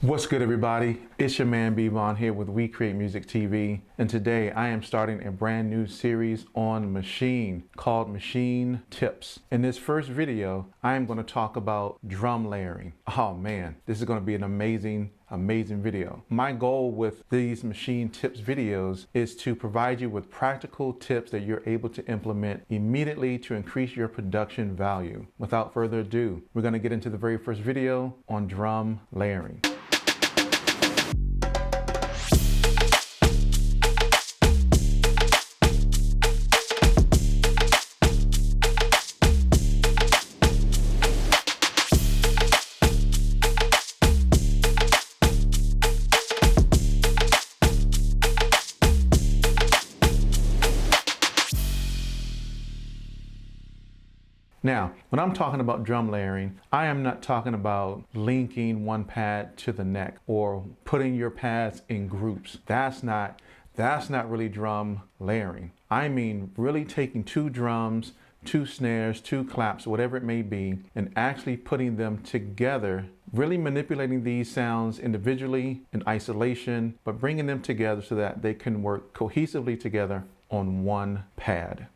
What's good, everybody? It's your man B-Von here with We Create Music TV, and today I am starting a brand new series on Maschine called Maschine Tips. In this first video, I am going to talk about drum layering. Oh man, this is going to be an amazing video. My goal with these Maschine Tips videos is to provide you with practical tips that you're able to implement immediately to increase your production value. Without further ado, we're going to get into the very first video on drum layering. Now, when I'm talking about drum layering, I am not talking about linking one pad to the neck or putting your pads in groups. That's not really drum layering. I mean really taking two drums, two snares, two claps, whatever it may be, and actually putting them together, really manipulating these sounds individually in isolation, but bringing them together so that they can work cohesively together on one pad,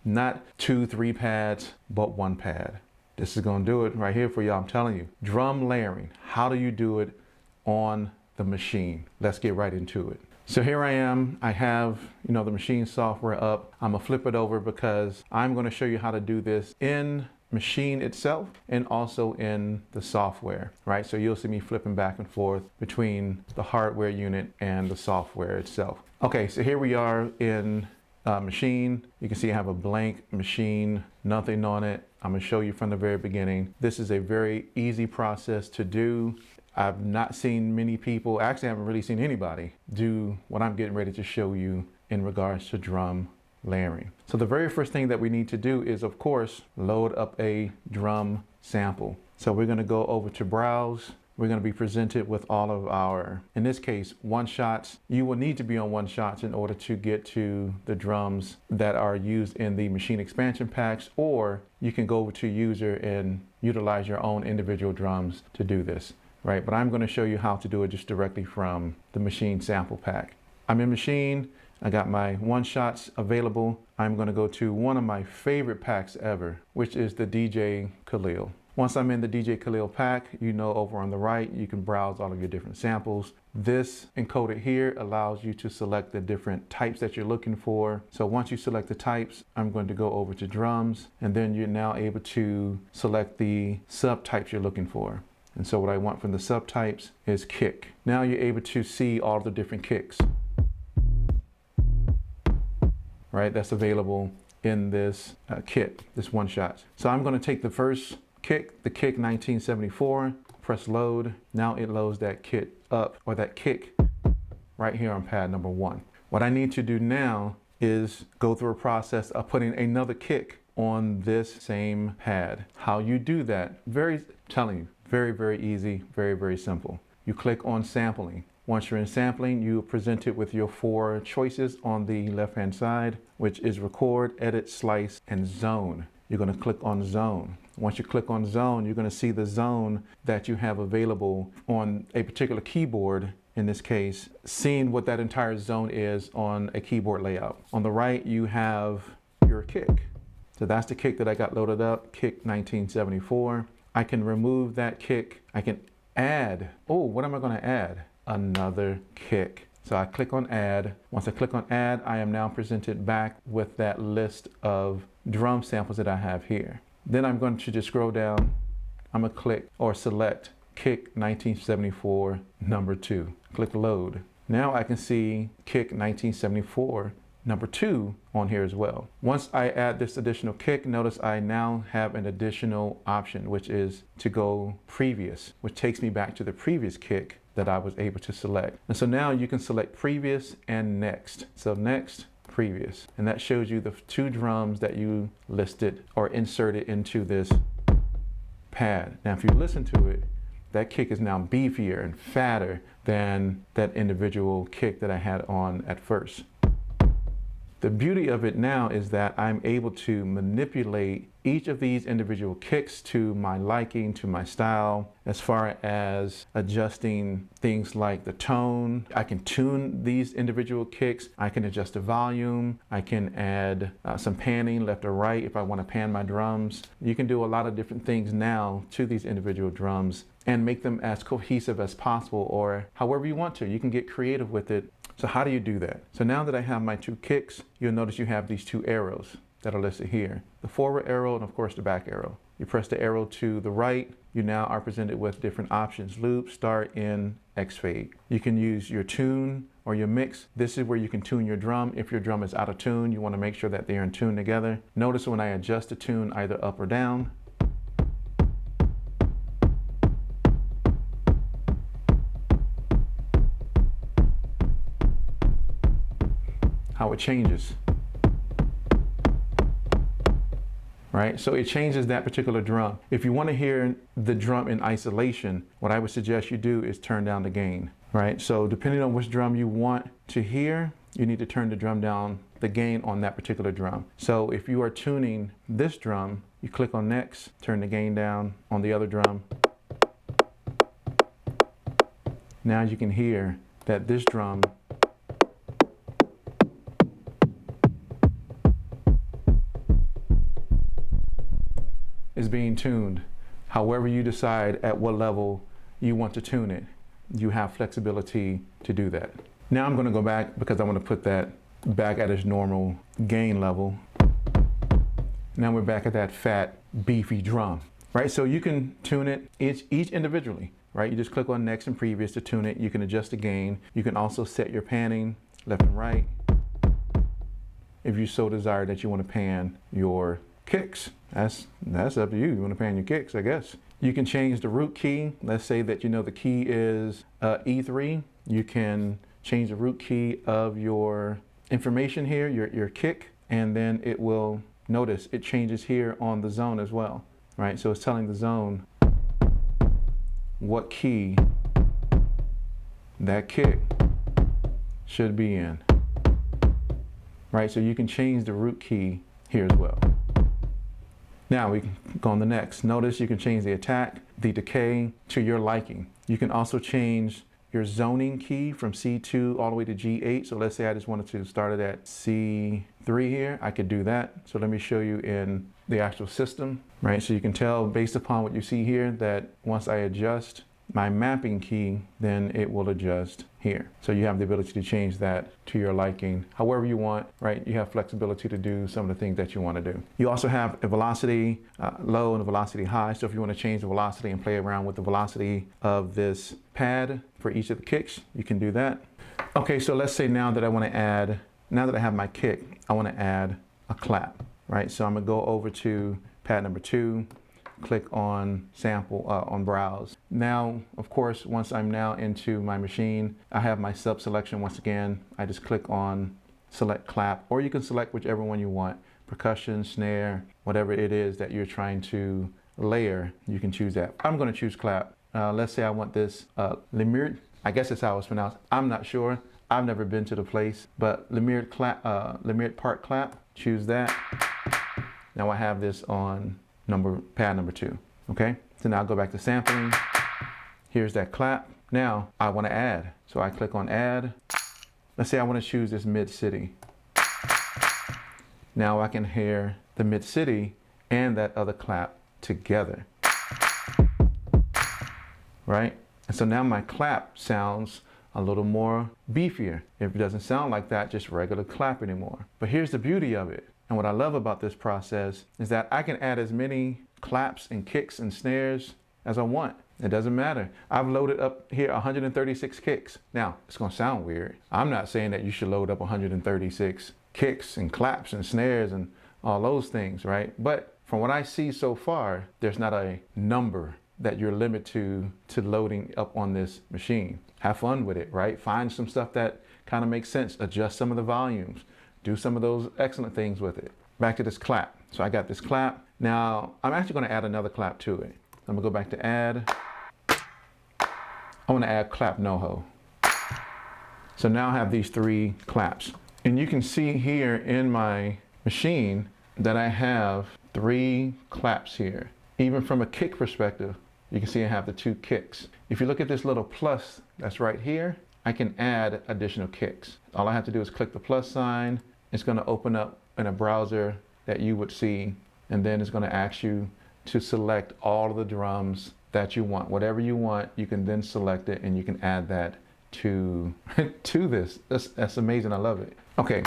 not 2-3 pads, but one pad. This is going to do it right here for y'all. I'm telling you, drum layering. How do you do it on the Maschine? Let's get right into it. So here I am. I have, the Maschine software up. I'm gonna flip it over because I'm going to show you how to do this in Maschine itself and also in the software, right? So you'll see me flipping back and forth between the hardware unit and the software itself. Okay, so here we are in Maschine. You can see I have a blank Maschine, nothing on it. I'm gonna show you from the very beginning. This is a very easy process to do. I've not seen many people, actually I haven't really seen anybody do what I'm getting ready to show you in regards to drum layering. So the very first thing that we need to do is, of course, load up a drum sample. So we're going to go over to browse. We're going to be presented with all of our, in this case, one shots. You will need to be on one shots in order to get to the drums that are used in the Maschine expansion packs, or you can go over to user and utilize your own individual drums to do this, right? But I'm going to show you how to do it just directly from the Maschine sample pack. I'm in Maschine. I got my one shots available. I'm going to go to one of my favorite packs ever, which is the DJ Khalil. Once I'm in the DJ Khalil pack, over on the right, you can browse all of your different samples. This encoded here allows you to select the different types that you're looking for. So once you select the types, I'm going to go over to drums, and then you're now able to select the subtypes you're looking for. And so what I want from the subtypes is kick. Now you're able to see all the different kicks, right? That's available in this kit, this one shot. So I'm going to take the first kick, the kick 1974, press load. Now it loads that kit up, or that kick right here on pad number 1. What I need to do now is go through a process of putting another kick on this same pad. How you do that, very easy, very simple. You click on sampling. Once you're in sampling, you are presented with your 4 choices on the left-hand side, which is record, edit, slice, and zone. You're going to click on zone. Once you click on zone, you're going to see the zone that you have available on a particular keyboard. In this case, seeing what that entire zone is on a keyboard layout. On the right, you have your kick. So that's the kick that I got loaded up, kick 1974. I can remove that kick. I can add, what am I going to add? Another kick. So I click on add. Once I click on add, I am now presented back with that list of drum samples that I have here. Then I'm going to just scroll down. I'm going to click or select kick 1974 number 2. Click load. Now I can see kick 1974 number 2 on here as well. Once I add this additional kick, notice I now have an additional option, which is to go previous, which takes me back to the previous kick that I was able to select. And so now you can select previous and next. So next, previous. And that shows you the 2 drums that you listed or inserted into this pad. Now, if you listen to it, that kick is now beefier and fatter than that individual kick that I had on at first. The beauty of it now is that I'm able to manipulate each of these individual kicks to my liking, to my style, as far as adjusting things like the tone. I can tune these individual kicks. I can adjust the volume. I can add some panning left or right if I want to pan my drums. You can do a lot of different things now to these individual drums and make them as cohesive as possible, or however you want to. You can get creative with it. So how do you do that? So now that I have my two kicks, you'll notice you have these two arrows that are listed here. The forward arrow and of course the back arrow. You press the arrow to the right, you now are presented with different options: loop, start, end, X fade. You can use your tune or your mix. This is where you can tune your drum. If your drum is out of tune, you want to make sure that they're in tune together. Notice when I adjust the tune either up or down, how it changes, right? So it changes that particular drum. If you want to hear the drum in isolation, what I would suggest you do is turn down the gain, right? So depending on which drum you want to hear, you need to turn the drum down, the gain on that particular drum. So if you are tuning this drum, you click on next, turn the gain down on the other drum. Now you can hear that this drum is being tuned however you decide at what level you want to tune it. You have flexibility to do that. Now I'm going to go back because I want to put that back at its normal gain level. Now we're back at that fat, beefy drum, right? So you can tune it each individually, right? You just click on next and previous to tune it. You can adjust the gain. You can also set your panning left and right if you so desire that you want to pan your kicks. That's up to you. You want to pan your kicks, I guess. You can change the root key. Let's say that you know the key is E3. You can change the root key of your information here, your kick, and then it will, notice it changes here on the zone as well, right? So it's telling the zone what key that kick should be in, right? So you can change the root key here as well. Now we can go on the next. Notice you can change the attack, the decay to your liking. You can also change your zoning key from C2 all the way to G8. So let's say I just wanted to start it at C3 here. I could do that. So let me show you in the actual system, right? So you can tell based upon what you see here that once I adjust my mapping key, then it will adjust here. So you have the ability to change that to your liking, however you want, right? You have flexibility to do some of the things that you want to do. You also have a velocity low and a velocity high. So if you want to change the velocity and play around with the velocity of this pad for each of the kicks, you can do that. Okay, so let's say now that I want to add, now that I have my kick, I want to add a clap, right? So I'm going to go over to pad number 2, click on sample, on browse. Now, of course, once I'm now into my machine, I have my sub selection. Once again, I just click on select clap, or you can select whichever one you want. Percussion, snare, whatever it is that you're trying to layer, you can choose that. I'm going to choose clap. Let's say I want this Lemire, I guess that's how it's pronounced. I'm not sure. I've never been to the place, but Lemire clap, Lemire part clap, choose that. Now I have this on pad number 2. Okay, so now I'll go back to sampling. Here's that clap. Now I want to add, so I click on add. Let's say I want to choose this mid city. Now I can hear the mid city and that other clap together, right? And so now my clap sounds a little more beefier. If it doesn't sound like that, just regular clap anymore. But here's the beauty of it. And what I love about this process is that I can add as many claps and kicks and snares as I want. It doesn't matter. I've loaded up here 136 kicks. Now, it's gonna sound weird. I'm not saying that you should load up 136 kicks and claps and snares and all those things, right? But from what I see so far, there's not a number that you're limited to loading up on this machine. Have fun with it, right? Find some stuff that kind of makes sense. Adjust some of the volumes. Do some of those excellent things with it. Back to this clap. So I got this clap. Now I'm actually going to add another clap to it. I'm going to go back to add. I want to add clap NoHo. So now I have these 3 claps And you can see here in my machine that I have 3 claps here. Even from a kick perspective, you can see I have the 2 kicks. If you look at this little plus that's right here, I can add additional kicks. All I have to do is click the plus sign. It's going to open up in a browser that you would see, and then it's going to ask you to select all of the drums that you want. Whatever you want, you can then select it and you can add that to this. That's amazing. I love it. Okay,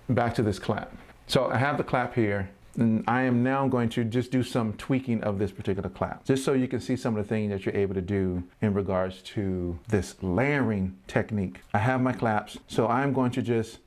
back to this clap. So I have the clap here, and I am now going to just do some tweaking of this particular clap, just so you can see some of the things that you're able to do in regards to this layering technique. I have my claps, so I'm going to just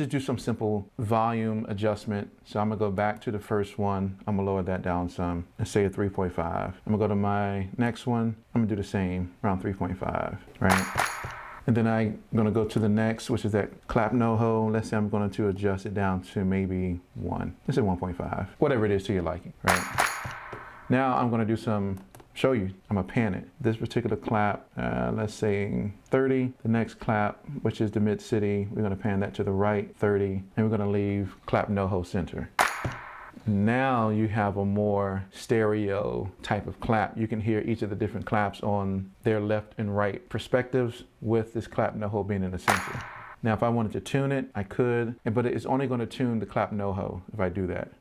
do some simple volume adjustment. So I'm gonna go back to the first one. I'm gonna lower that down some and say a 3.5. I'm gonna go to my next one. I'm gonna do the same, around 3.5, right? And then I'm gonna go to the next, which is that clap no-ho. Let's say I'm going to adjust it down to maybe 1. Let's say 1.5, whatever it is to your liking, right? Now I'm gonna do show you, I'm gonna pan it. This particular clap, let's say 30. The next clap, which is the mid-city, we're gonna pan that to the right, 30, and we're gonna leave clap no-ho center. Now you have a more stereo type of clap. You can hear each of the different claps on their left and right perspectives with this clap no-ho being in the center. Now if I wanted to tune it, I could, but it's only gonna tune the clap no-ho if I do that.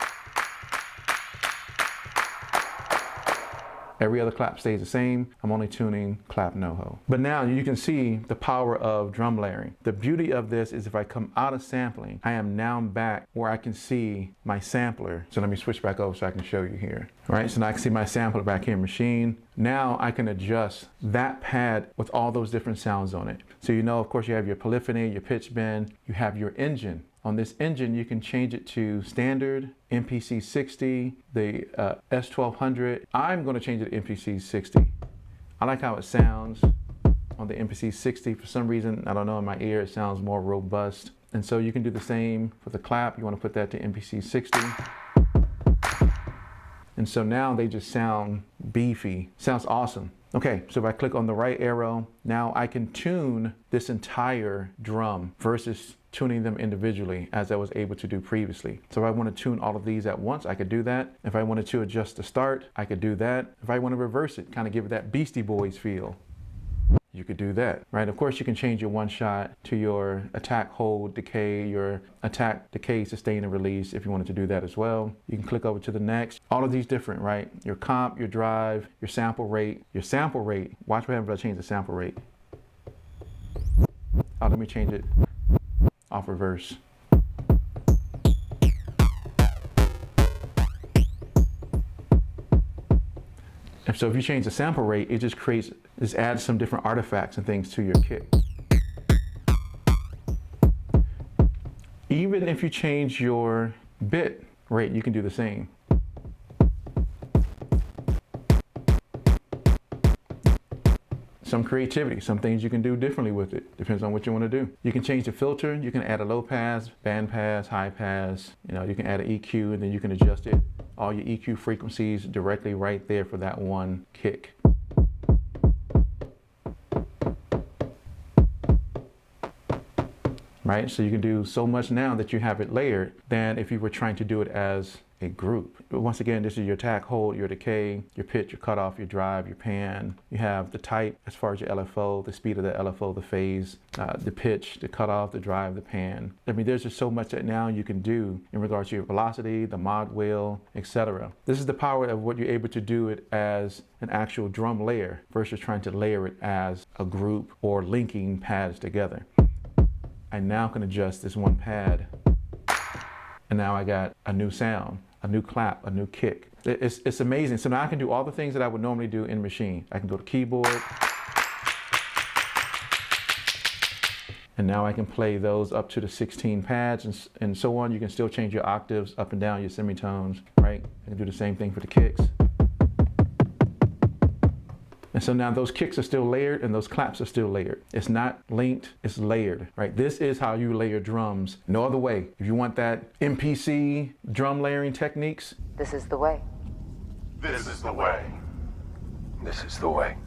Every other clap stays the same. I'm only tuning clap no-ho. But now you can see the power of drum layering. The beauty of this is if I come out of sampling, I am now back where I can see my sampler. So let me switch back over so I can show you here. All right, so now I can see my sampler back here in Maschine. Now I can adjust that pad with all those different sounds on it. So you know, of course, you have your polyphony, your pitch bend, you have your engine. On this engine, you can change it to standard, MPC 60, the S1200. I'm going to change it to MPC 60. I like how it sounds on the MPC 60. For some reason, I don't know, in my ear, it sounds more robust. And so you can do the same for the clap. You want to put that to MPC 60. And so now they just sound beefy. Sounds awesome. Okay, so if I click on the right arrow, now I can tune this entire drum versus tuning them individually as I was able to do previously. So if I want to tune all of these at once, I could do that. If I wanted to adjust the start, I could do that. If I want to reverse it, kind of give it that Beastie Boys feel, you could do that, right? Of course, you can change your one shot to your attack, hold, decay, your attack, decay, sustain, and release if you wanted to do that as well. You can click over to the next. All of these different, right? Your comp, your drive, your sample rate. Your sample rate, watch what happens if I change the sample rate. Oh, let me change it off reverse. And so if you change the sample rate, it just adds some different artifacts and things to your kick. Even if you change your bit rate, you can do the same. Some creativity, some things you can do differently with it. Depends on what you want to do. You can change the filter. You can add a low pass, band pass, high pass. You know, you can add an EQ, and then you can adjust it. All your EQ frequencies directly right there for that one kick. Right? So you can do so much now that you have it layered than if you were trying to do it as a group. But once again, this is your attack, hold, your decay, your pitch, your cutoff, your drive, your pan. You have the type as far as your LFO, the speed of the LFO, the phase, the pitch, the cutoff, the drive, the pan. I mean, there's just so much that now you can do in regards to your velocity, the mod wheel, etc. This is the power of what you're able to do it as an actual drum layer versus trying to layer it as a group or linking pads together. I now can adjust this one pad, and now I got a new sound, a new clap, a new kick. It's amazing. So now I can do all the things that I would normally do in Maschine. I can go to keyboard, and now I can play those up to the 16 pads and so on. You can still change your octaves up and down, your semitones, right? I can do the same thing for the kicks. And so now those kicks are still layered and those claps are still layered. It's not linked, it's layered, right? This is how you layer drums. No other way. If you want that MPC drum layering techniques, this is the way. This is the way. This is the way.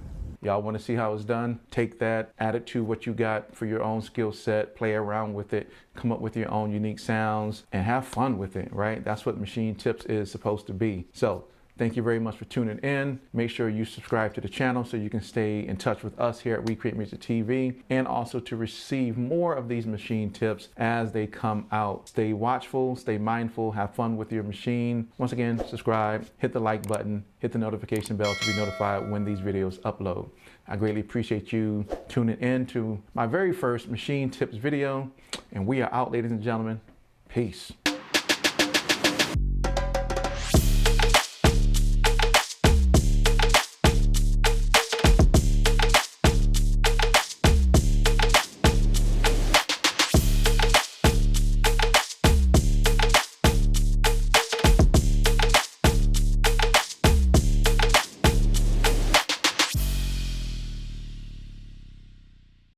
Y'all want to see how it's done? Take that, add it to what you got for your own skill set, play around with it, come up with your own unique sounds, and have fun with it, right? That's what Maschine Tips is supposed to be. So thank you very much for tuning in. Make sure you subscribe to the channel so you can stay in touch with us here at We Create Music TV, and also to receive more of these Maschine tips as they come out. Stay watchful, stay mindful, have fun with your machine. Once again, subscribe, hit the like button, hit the notification bell to be notified when these videos upload. I greatly appreciate you tuning in to my very first Maschine Tips video, and we are out, ladies and gentlemen. Peace.